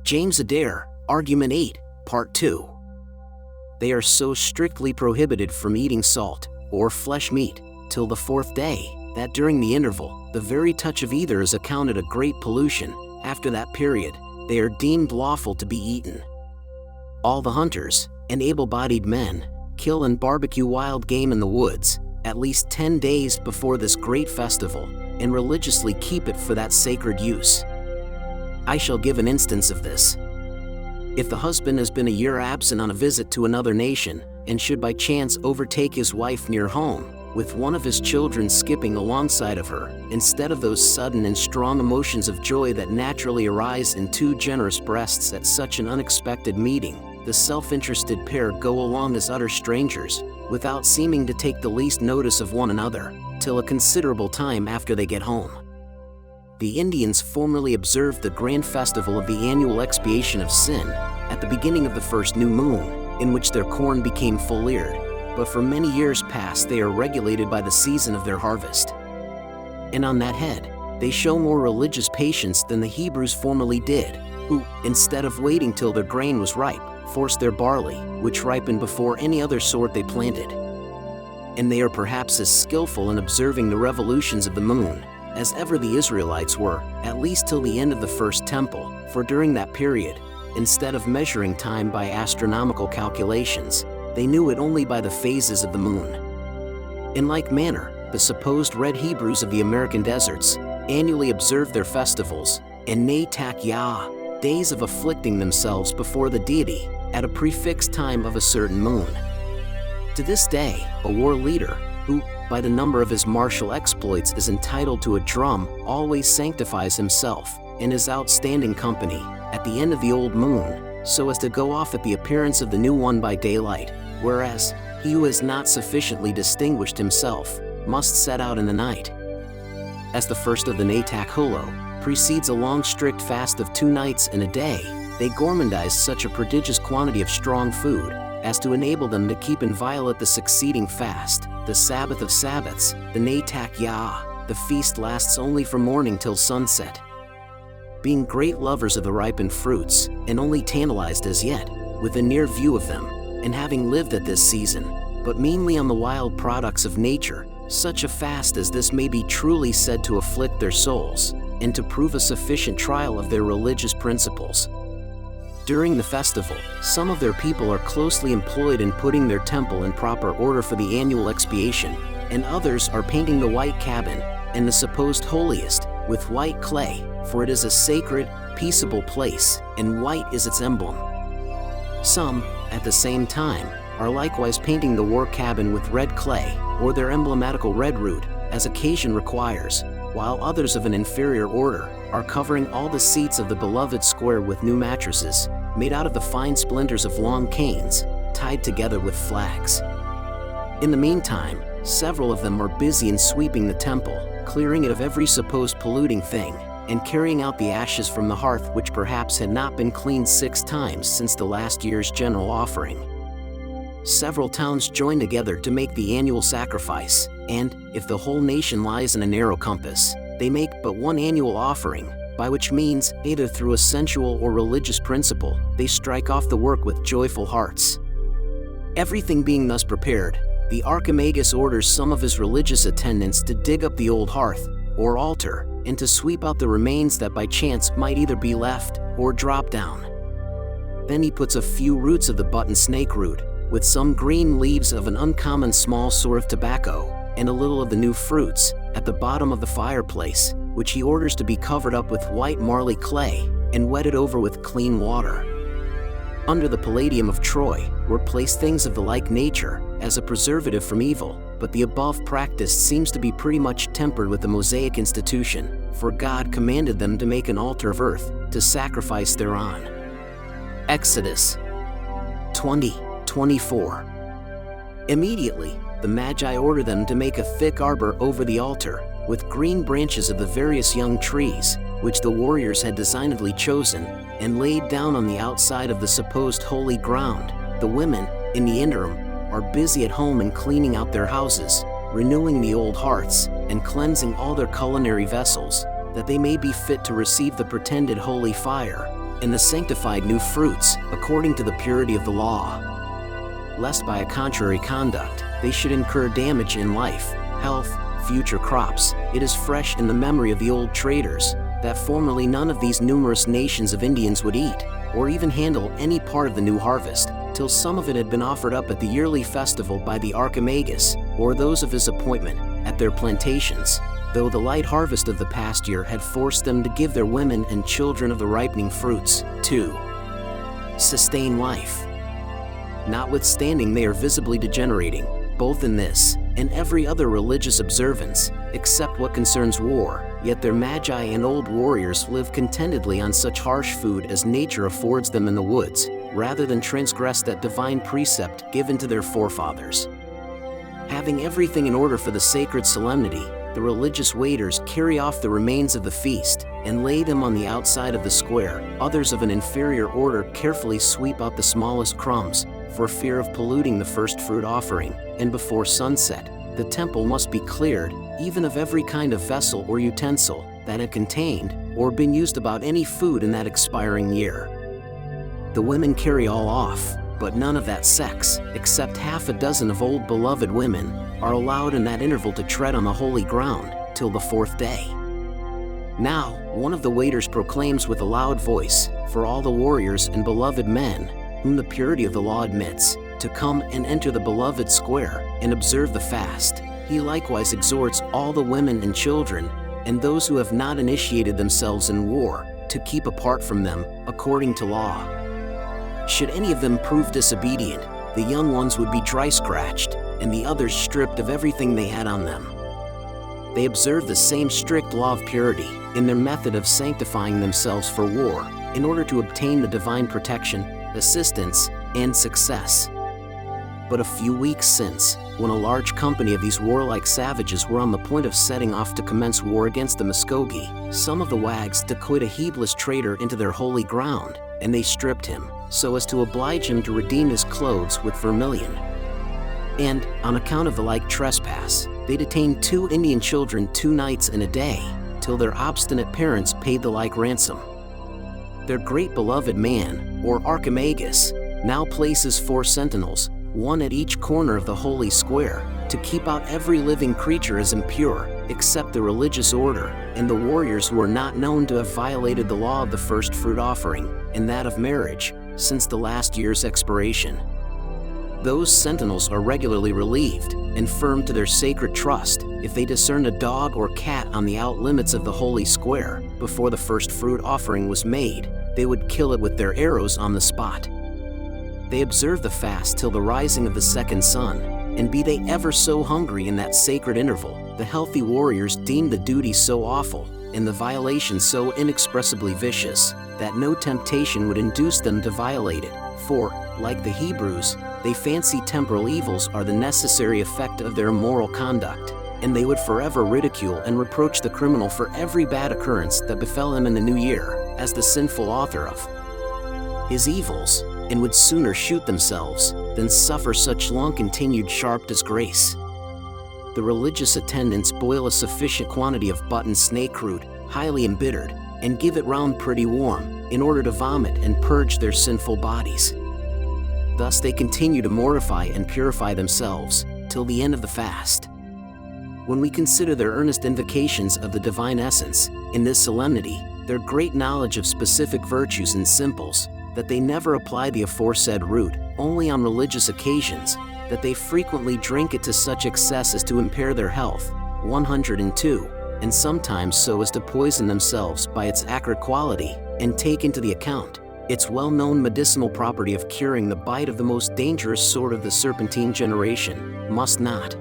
James Adair, Argument 8, Part 2. They are so strictly prohibited from eating salt or flesh meat till the fourth day, that during the interval, the very touch of either is accounted a great pollution. After that period, they are deemed lawful to be eaten. All the hunters and able-bodied men kill and barbecue wild game in the woods at least 10 days before this great festival, and religiously keep it for that sacred use. I shall give an instance of this. If the husband has been a year absent on a visit to another nation, and should by chance overtake his wife near home, with one of his children skipping alongside of her, instead of those sudden and strong emotions of joy that naturally arise in two generous breasts at such an unexpected meeting, the self-interested pair go along as utter strangers, without seeming to take the least notice of one another, till a considerable time after they get home. The Indians formerly observed the grand festival of the annual expiation of sin at the beginning of the first new moon, in which their corn became full-eared, but for many years past they are regulated by the season of their harvest. And on that head, they show more religious patience than the Hebrews formerly did, who, instead of waiting till their grain was ripe, forced their barley, which ripened before any other sort they planted. And they are perhaps as skillful in observing the revolutions of the moon as ever the Israelites were, at least till the end of the first temple, for during that period, instead of measuring time by astronomical calculations, they knew it only by the phases of the moon. In like manner, the supposed red Hebrews of the American deserts annually observed their festivals, and Natak Yah, days of afflicting themselves before the deity, at a prefixed time of a certain moon. To this day, a war leader, who, by the number of his martial exploits is entitled to a drum, always sanctifies himself and his outstanding company at the end of the old moon, so as to go off at the appearance of the new one by daylight, whereas he who has not sufficiently distinguished himself must set out in the night. As the first of the Natak Holo precedes a long strict fast of 2 nights and a day, they gourmandize such a prodigious quantity of strong food as to enable them to keep inviolate the succeeding fast, the Sabbath of Sabbaths, the Natak Yah. The feast lasts only from morning till sunset. Being great lovers of the ripened fruits, and only tantalized as yet with a near view of them, and having lived at this season, but mainly on the wild products of nature, such a fast as this may be truly said to afflict their souls, and to prove a sufficient trial of their religious principles. During the festival, some of their people are closely employed in putting their temple in proper order for the annual expiation, and others are painting the white cabin, and the supposed holiest, with white clay, for it is a sacred, peaceable place, and white is its emblem. Some, at the same time, are likewise painting the war cabin with red clay, or their emblematical red root, as occasion requires, while others of an inferior order are covering all the seats of the beloved square with new mattresses, made out of the fine splinters of long canes, tied together with flags. In the meantime, several of them are busy in sweeping the temple, clearing it of every supposed polluting thing, and carrying out the ashes from the hearth which perhaps had not been cleaned 6 times since the last year's general offering. Several towns join together to make the annual sacrifice, and, if the whole nation lies in a narrow compass, they make but one annual offering, by which means, either through a sensual or religious principle, they strike off the work with joyful hearts. Everything being thus prepared, the Archimagus orders some of his religious attendants to dig up the old hearth, or altar, and to sweep out the remains that by chance might either be left, or drop down. Then he puts a few roots of the button snake root, with some green leaves of an uncommon small sort of tobacco, and a little of the new fruits, at the bottom of the fireplace, which he orders to be covered up with white marley clay, and wetted over with clean water. Under the Palladium of Troy were placed things of the like nature, as a preservative from evil, but the above practice seems to be pretty much tempered with the Mosaic institution, for God commanded them to make an altar of earth, to sacrifice thereon. Exodus 20:24. Immediately, the Magi order them to make a thick arbor over the altar, with green branches of the various young trees, which the warriors had designedly chosen, and laid down on the outside of the supposed holy ground. The women, in the interim, are busy at home in cleaning out their houses, renewing the old hearths, and cleansing all their culinary vessels, that they may be fit to receive the pretended holy fire, and the sanctified new fruits, according to the purity of the law. Lest by a contrary conduct, they should incur damage in life, health, future crops. It is fresh in the memory of the old traders, that formerly none of these numerous nations of Indians would eat, or even handle any part of the new harvest, till some of it had been offered up at the yearly festival by the Archimagus, or those of his appointment, at their plantations, though the light harvest of the past year had forced them to give their women and children of the ripening fruits, to sustain life. Notwithstanding, they are visibly degenerating, both in this and every other religious observance, except what concerns war, yet their magi and old warriors live contentedly on such harsh food as nature affords them in the woods, rather than transgress that divine precept given to their forefathers. Having everything in order for the sacred solemnity, the religious waiters carry off the remains of the feast and lay them on the outside of the square. Others of an inferior order carefully sweep out the smallest crumbs, for fear of polluting the first fruit offering, and before sunset, the temple must be cleared, even of every kind of vessel or utensil that had contained or been used about any food in that expiring year. The women carry all off, but none of that sex, except half a dozen of old beloved women, are allowed in that interval to tread on the holy ground till the fourth day. Now, one of the waiters proclaims with a loud voice, for all the warriors and beloved men, whom the purity of the law admits, to come and enter the beloved square and observe the fast. He likewise exhorts all the women and children, and those who have not initiated themselves in war, to keep apart from them, according to law. Should any of them prove disobedient, the young ones would be dry-scratched, and the others stripped of everything they had on them. They observe the same strict law of purity in their method of sanctifying themselves for war, in order to obtain the divine protection, assistance, and success. But a few weeks since, when a large company of these warlike savages were on the point of setting off to commence war against the Muskogee, some of the wags decoyed a heedless trader into their holy ground, and they stripped him, so as to oblige him to redeem his clothes with vermilion. And, on account of the like trespass, they detained 2 Indian children 2 nights and a day, till their obstinate parents paid the like ransom. Their great beloved man, or Archimagus, now places 4 sentinels, one at each corner of the holy square, to keep out every living creature as impure, except the religious order, and the warriors who are not known to have violated the law of the first fruit offering, and that of marriage, since the last year's expiration. Those sentinels are regularly relieved, and firm to their sacred trust, if they discern a dog or cat on the out limits of the holy square, before the first fruit offering was made, they would kill it with their arrows on the spot. They observe the fast till the rising of the second sun, and be they ever so hungry in that sacred interval, the healthy warriors deem the duty so awful, and the violation so inexpressibly vicious, that no temptation would induce them to violate it, for, like the Hebrews, they fancy temporal evils are the necessary effect of their immoral conduct, and they would forever ridicule and reproach the criminal for every bad occurrence that befell him in the new year, as the sinful author of his evils, and would sooner shoot themselves than suffer such long-continued sharp disgrace. The religious attendants boil a sufficient quantity of button snake root, highly embittered, and give it round pretty warm, in order to vomit and purge their sinful bodies. Thus they continue to mortify and purify themselves, till the end of the fast. When we consider their earnest invocations of the divine essence, in this solemnity, their great knowledge of specific virtues and simples, that they never apply the aforesaid root only on religious occasions, that they frequently drink it to such excess as to impair their health, 102, and sometimes so as to poison themselves by its acrid quality, and take into the account its well-known medicinal property of curing the bite of the most dangerous sort of the serpentine generation, must not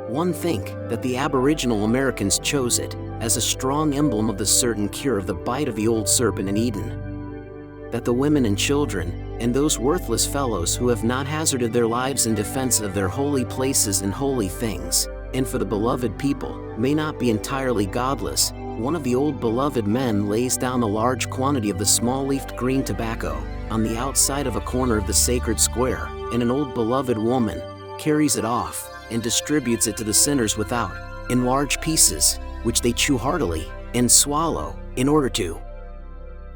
one think that the aboriginal Americans chose it as a strong emblem of the certain cure of the bite of the old serpent in Eden? That the women and children, and those worthless fellows who have not hazarded their lives in defense of their holy places and holy things, and for the beloved people, may not be entirely godless, one of the old beloved men lays down a large quantity of the small-leafed green tobacco on the outside of a corner of the sacred square, and an old beloved woman carries it off and distributes it to the sinners without, in large pieces, which they chew heartily and swallow, in order to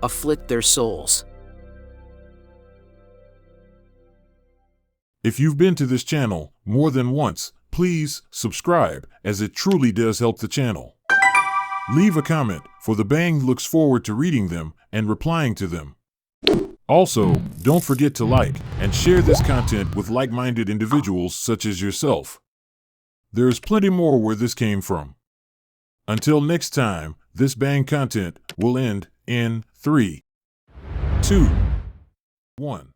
afflict their souls. If you've been to this channel more than once, please subscribe, as it truly does help the channel. Leave a comment, for the Bang looks forward to reading them and replying to them. Also, don't forget to like and share this content with like-minded individuals such as yourself. There is plenty more where this came from. Until next time, this Bang content will end in 3, 2, 1.